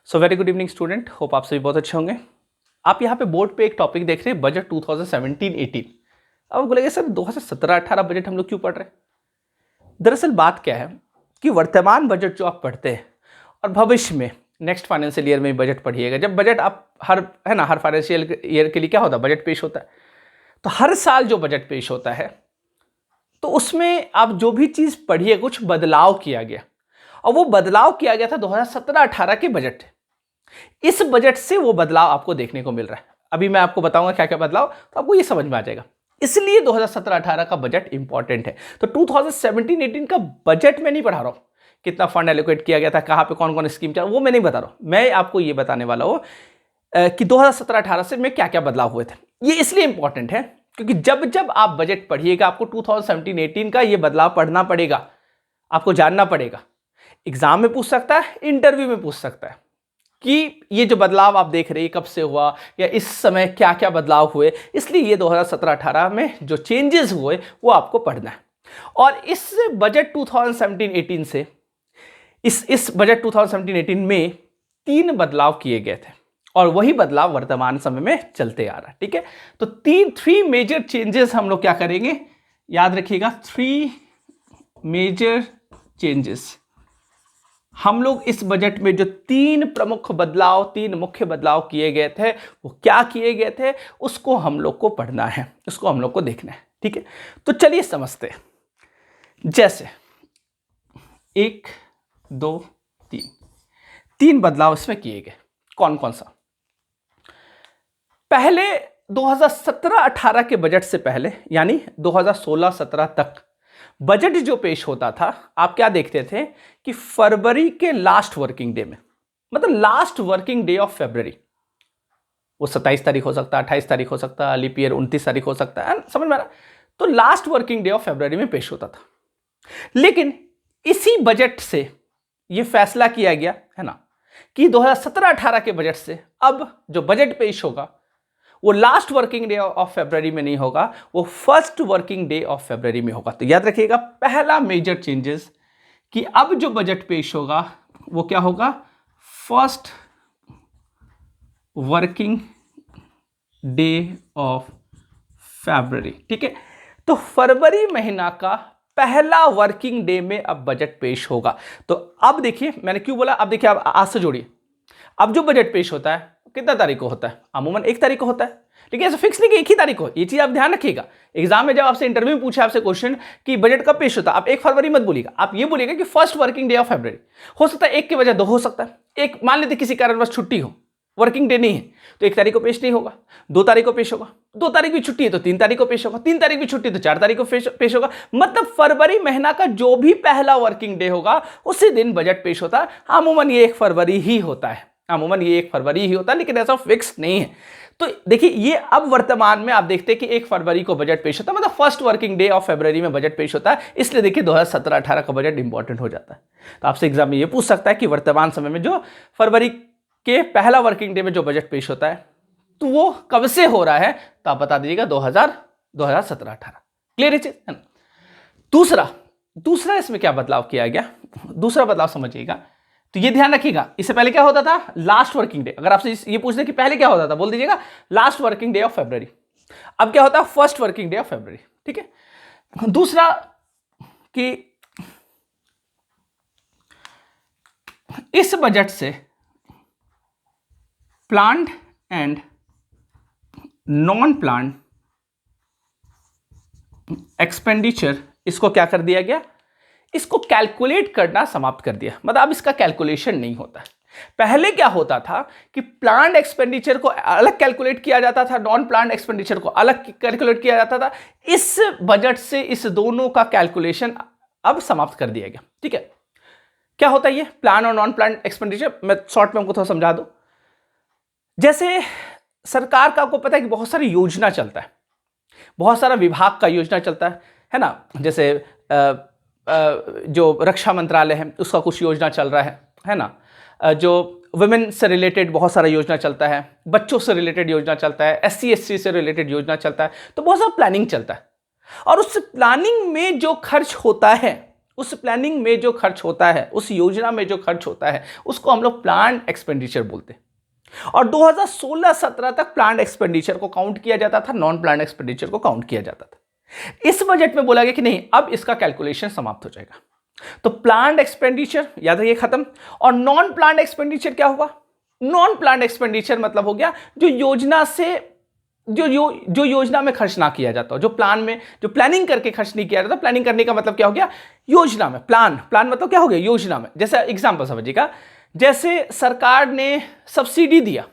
So very good evening student, hope आप सभी बहुत अच्छे होंगे। आप यहाँ पे बोर्ड पे एक टॉपिक देख रहे हैं, बजट 2017-18। अब आप बोलेंगे सर 2017-18 बजट हम लोग क्यों पढ़ रहे हैं? दरअसल बात क्या है कि वर्तमान बजट जो आप पढ़ते हैं और भविष्य में नेक्स्ट फाइनेंशियल ईयर में बजट पढ़िएगा। जब बजट आप हर फाइनेंशियल ईयर के लिए क्या होता है, बजट पेश होता है। तो हर साल जो बजट पेश होता है तो उसमें आप जो भी चीज़ पढ़िए कुछ बदलाव किया गया, और वो बदलाव किया गया था 2017-18 के बजट। इस बजट से वो बदलाव आपको देखने को मिल रहा है। अभी मैं आपको बताऊंगा क्या क्या बदलाव, तो आपको ये समझ में आ जाएगा। इसलिए 2017-18 का बजट इंपॉर्टेंट है। तो 2017-18 का बजट में नहीं पढ़ा रहा हूं कितना फंड एलोकेट किया गया था, कहां पे कौन कौन स्कीम चल, वो मैं नहीं बता रहा हूं। मैं आपको ये बताने वाला हूं कि 2017-18 से में क्या क्या बदलाव हुए थे। ये इसलिए इंपॉर्टेंट है क्योंकि जब जब आप बजट पढ़िएगा आपको 2017-18 का ये बदलाव पढ़ना पड़ेगा, आपको जानना पड़ेगा। एग्जाम में पूछ सकता है, इंटरव्यू में पूछ सकता है कि ये जो बदलाव आप देख रहे हैं कब से हुआ या इस समय क्या क्या बदलाव हुए। इसलिए ये 2017-18 में जो चेंजेस हुए वो आपको पढ़ना है। और इस बजट 2017-18 से इस बजट 2017-18 में 3 बदलाव किए गए थे और वही बदलाव वर्तमान समय में चलते आ रहा है। ठीक है, तो 3 मेजर चेंजेस हम लोग क्या करेंगे, याद रखिएगा। 3 मेजर चेंजेस हम लोग इस बजट में जो 3 प्रमुख बदलाव, 3 मुख्य बदलाव किए गए थे, वो क्या किए गए थे उसको हम लोग को पढ़ना है, उसको हम लोग को देखना है। ठीक है, तो चलिए समझते हैं। जैसे 1 2 3 बदलाव इसमें किए गए। कौन कौन सा? पहले 2017-18 के बजट से पहले यानी 2016-17 तक बजट जो पेश होता था, आप क्या देखते थे कि फरवरी के लास्ट वर्किंग डे में, मतलब last working day of February, वो 27 तारीख हो सकता है, 28 तारीख हो सकता है, लीप ईयर 29 तारीख हो सकता है, समझ में आ रहा? तो last working day of February में पेश होता था। लेकिन इसी बजट से ये फैसला किया गया है ना कि 2017-18 के बजट से अब जो बजट पेश होगा वो last working day of February में नहीं होगा, वो first working day of February में होगा। तो याद रखिएगा, पहला मेजर चेंजेस कि अब जो बजट पेश होगा वो क्या होगा, first working day of February. ठीक है, तो फरवरी महीना का पहला वर्किंग डे में अब बजट पेश होगा। तो अब देखिए मैंने क्यों बोला, अब देखिए, अब आज से जोड़िए। अब जो बजट पेश होता है कितना तारीख को होता है, अमूमन 1 तारीख को होता है। ठीक है, ऐसा फिक्स नहीं कि 1 ही तारीख को, ये चीज आप ध्यान रखिएगा। एग्जाम में जब आपसे इंटरव्यू में पूछे आपसे क्वेश्चन कि बजट कब पेश होता है, आप 1 फरवरी मत बोलिएगा, आप ये बोलिएगा कि first working day of February. हो सकता है 1 के बजाय 2 हो सकता है। एक मान लेते किसी कारणवश छुट्टी हो, वर्किंग डे नहीं है, तो 1 तारीख को पेश नहीं होगा, 2 तारीख को पेश होगा, 2 तारीख भी छुट्टी है तो 3 तारीख को पेश होगा, 3 तारीख भी छुट्टी है तो 4 तारीख को पेश होगा। मतलब फरवरी महीना का जो भी पहला वर्किंग डे होगा उसी दिन बजट पेश होता है। अमूमन ये 1 फरवरी ही होता है, अमूमन ये 1 फरवरी ही होता है, लेकिन ऐसा फिक्स नहीं है। तो देखिए, ये अब वर्तमान में आप देखते हैं कि 1 फरवरी को बजट पेश होता है, मतलब first working day of February में बजट पेश होता है। इसलिए देखिए 2017-18 का बजट इंपॉर्टेंट हो जाता है। तो आपसे एग्जाम में ये पूछ सकता है कि वर्तमान समय में जो फरवरी के पहला वर्किंग डे में जो बजट पेश होता है तो वो कब से हो रहा है, तो आप बता दीजिएगा 2017-18। क्लियर है चीज, है ना? दूसरा इसमें क्या बदलाव किया गया, दूसरा बदलाव समझिएगा। तो ये ध्यान रखिएगा, इससे पहले क्या होता था, लास्ट वर्किंग डे। अगर आपसे ये पूछ दे कि पहले क्या होता था, बोल दीजिएगा last working day of February. अब क्या होता है, first working day of February. ठीक है, दूसरा कि इस बजट से planned and non planned expenditure, इसको क्या कर दिया गया, इसको कैलकुलेट करना समाप्त कर दिया। मतलब अब इसका कैलकुलेशन नहीं होता है। पहले क्या होता था कि प्लान्ड एक्सपेंडिचर को अलग कैलकुलेट किया जाता था, नॉन प्लान्ड एक्सपेंडिचर को अलग कैलकुलेट किया जाता था। इस बजट से इस दोनों का कैलकुलेशन अब समाप्त कर दिया गया। ठीक है, क्या होता है ये प्लान और नॉन प्लान्ड एक्सपेंडिचर, मैं शॉर्ट में आपको थोड़ा समझा दूं। जैसे सरकार का आपको पता है कि बहुत सारी योजना चलता है, बहुत सारा विभाग का योजना चलता है ना। जैसे जो रक्षा मंत्रालय है उसका कुछ योजना चल रहा है ना। जो वुमेन से रिलेटेड बहुत सारा योजना चलता है, बच्चों से रिलेटेड योजना चलता है, SC ST से रिलेटेड योजना चलता है। तो बहुत सारा प्लानिंग चलता है और उस प्लानिंग में जो खर्च होता है उस प्लानिंग में जो खर्च होता है, उस योजना में जो खर्च होता है, उसको हम लोग प्लान्ड एक्सपेंडिचर बोलते हैं। और 2016-17 तक प्लान्ड एक्सपेंडिचर को काउंट किया जाता था, नॉन प्लान्ड एक्सपेंडिचर को काउंट किया जाता था। इस बजट में बोला गया कि नहीं, अब इसका कैलकुलेशन समाप्त हो जाएगा। तो प्लान्ड एक्सपेंडिचर याद रखिए खत्म। और नॉन प्लान्ड एक्सपेंडिचर क्या हुआ? नॉन प्लान्ड एक्सपेंडिचर मतलब हो गया जो योजना से जो योजना में खर्च ना किया जाता हो, जो प्लान में, जो प्लानिंग करके खर्च नहीं किया जाता। प्लानिंग करने का मतलब क्या हो गया? योजना में। प्लान मतलब क्या हो गया? योजना में। जैसे एग्जांपल समझिएगा, जैसे सरकार ने सब्सिडी दिया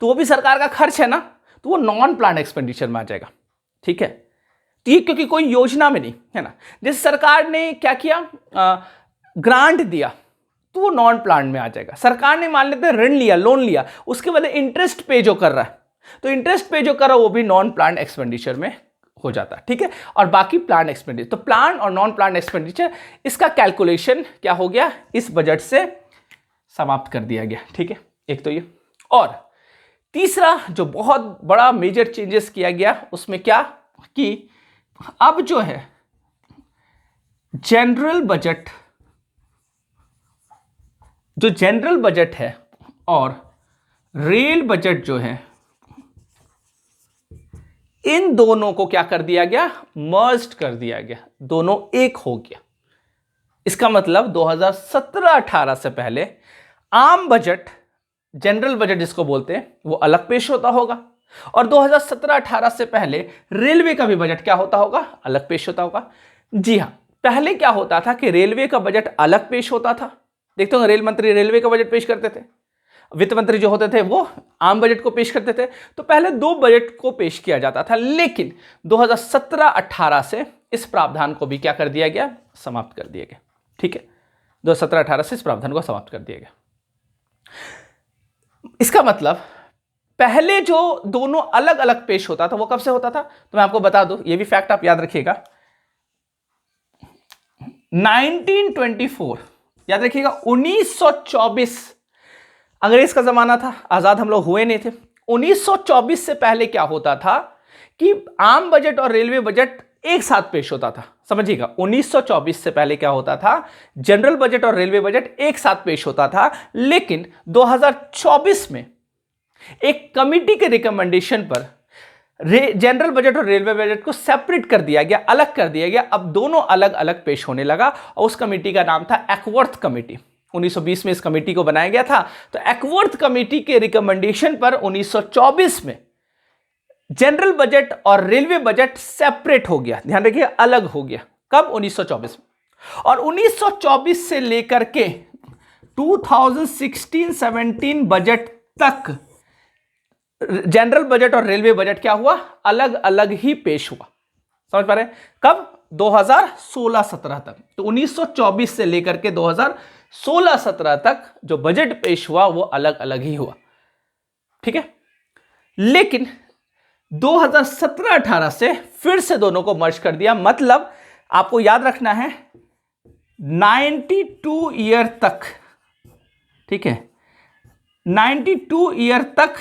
तो वो भी सरकार का खर्च है ना, तो वो नॉन प्लान एक्सपेंडिचर में आ जाएगा। ठीक है, तो ये क्योंकि कोई योजना में नहीं है ना। जैसे सरकार ने क्या किया, ग्रांट दिया, तो वो नॉन प्लान में आ जाएगा। सरकार ने मान लेते ऋण लिया, लोन लिया, उसके बदले इंटरेस्ट पे जो कर रहा है, तो इंटरेस्ट पे जो कर रहा है वो भी नॉन प्लान एक्सपेंडिचर में हो जाता है। ठीक है, और बाकी प्लान एक्सपेंडिचर। तो प्लान और नॉन प्लान एक्सपेंडिचर, इसका कैलकुलेशन क्या हो गया? इस बजट से समाप्त कर दिया गया। ठीक है, एक तो ये। और तीसरा जो बहुत बड़ा मेजर चेंजेस किया गया उसमें क्या, कि अब जो है जनरल बजट, जो जनरल बजट है और रेल बजट जो है, इन दोनों को क्या कर दिया गया? मर्ज्ड कर दिया गया, दोनों एक हो गया। इसका मतलब 2017-18 से पहले आम बजट, जनरल बजट जिसको बोलते हैं, वो अलग पेश होता होगा, और 2017-18 से पहले रेलवे का भी बजट क्या होता होगा? अलग पेश होता होगा। जी हां, पहले क्या होता था कि रेलवे का बजट अलग पेश होता था। देखते हो रेल मंत्री रेलवे का बजट पेश करते थे, वित्त मंत्री जो होते थे वो आम बजट को पेश करते थे। तो पहले दो बजट को पेश किया जाता था, लेकिन 2017-18 से इस प्रावधान को भी क्या कर दिया गया? समाप्त कर दिया गया। ठीक है, 2017-18 से इस प्रावधान को समाप्त कर दिया गया। इसका मतलब पहले जो दोनों अलग अलग पेश होता था वो कब से होता था? तो मैं आपको बता दूं, ये भी फैक्ट आप याद रखिएगा। 1924, याद रखिएगा, 1924 अंग्रेज का जमाना था, आजाद हम लोग हुए नहीं थे। 1924 से पहले क्या होता था कि आम बजट और रेलवे बजट एक साथ पेश होता था। समझिएगा, 1924 से पहले क्या होता था? जनरल बजट और रेलवे बजट एक साथ पेश होता था, लेकिन 2024 में एक कमिटी के रिकमेंडेशन पर जनरल बजट और रेलवे बजट को सेपरेट कर दिया गया, अलग कर दिया गया। अब दोनों अलग अलग पेश होने लगा, और उस कमिटी का नाम था एक्वर्थ कमिटी। 1920 में इस कमिटी को बनाया गया था। तो एक्वर्थ कमिटी के रिकमेंडेशन पर 1924 में जनरल बजट और रेलवे बजट सेपरेट हो गया। ध्यान रखिए, अलग हो गया। कब? 1924 में। और 1924 से लेकर के 2016-17 बजट तक जनरल बजट और रेलवे बजट क्या हुआ? अलग अलग ही पेश हुआ। समझ पा रहे हैं? कब? 2016-17 तक। तो 1924 से लेकर के 2016-17 तक जो बजट पेश हुआ वो अलग अलग ही हुआ। ठीक है, लेकिन 2017-18 से फिर से दोनों को मर्ज कर दिया। मतलब आपको याद रखना है 92 ईयर तक, ठीक है, 92 ईयर तक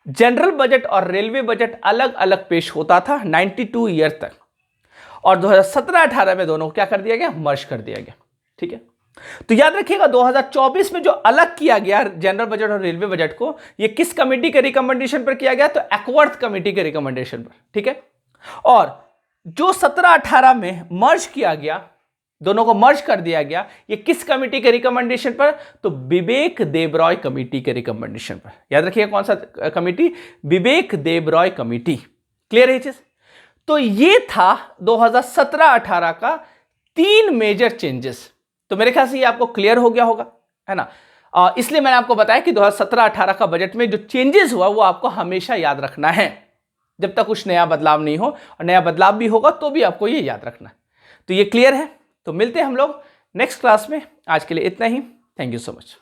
जनरल बजट और रेलवे बजट अलग अलग पेश होता था, 92 ईयर तक। और 2017-18 में दोनों को क्या कर दिया गया? मर्ज कर दिया गया। ठीक है, तो याद रखिएगा 2024 में जो अलग किया गया जनरल बजट और रेलवे बजट को, ये किस कमेटी के रिकमेंडेशन पर किया गया? तो एक्वर्थ कमेटी के रिकमेंडेशन पर। ठीक है, और जो 17-18 में मर्ज किया गया, दोनों को मर्ज कर दिया गया, ये किस कमेटी के रिकमेंडेशन पर? तो विवेक देबरॉय कमेटी के रिकमेंडेशन पर। याद रखिएगा कौन सा कमेटी? विवेक देबरॉय कमेटी। क्लियर है चीज? तो ये था 2017-18 का 3 मेजर चेंजेस। तो मेरे ख्याल से ये आपको क्लियर हो गया होगा, है ना। इसलिए मैंने आपको बताया कि 2017-18 का बजट में जो चेंजेस हुआ वो आपको हमेशा याद रखना है, जब तक कुछ नया बदलाव नहीं हो। और नया बदलाव भी होगा तो भी आपको ये याद रखना है। तो ये क्लियर है? तो मिलते हैं हम लोग नेक्स्ट क्लास में। आज के लिए इतना ही। Thank you so much.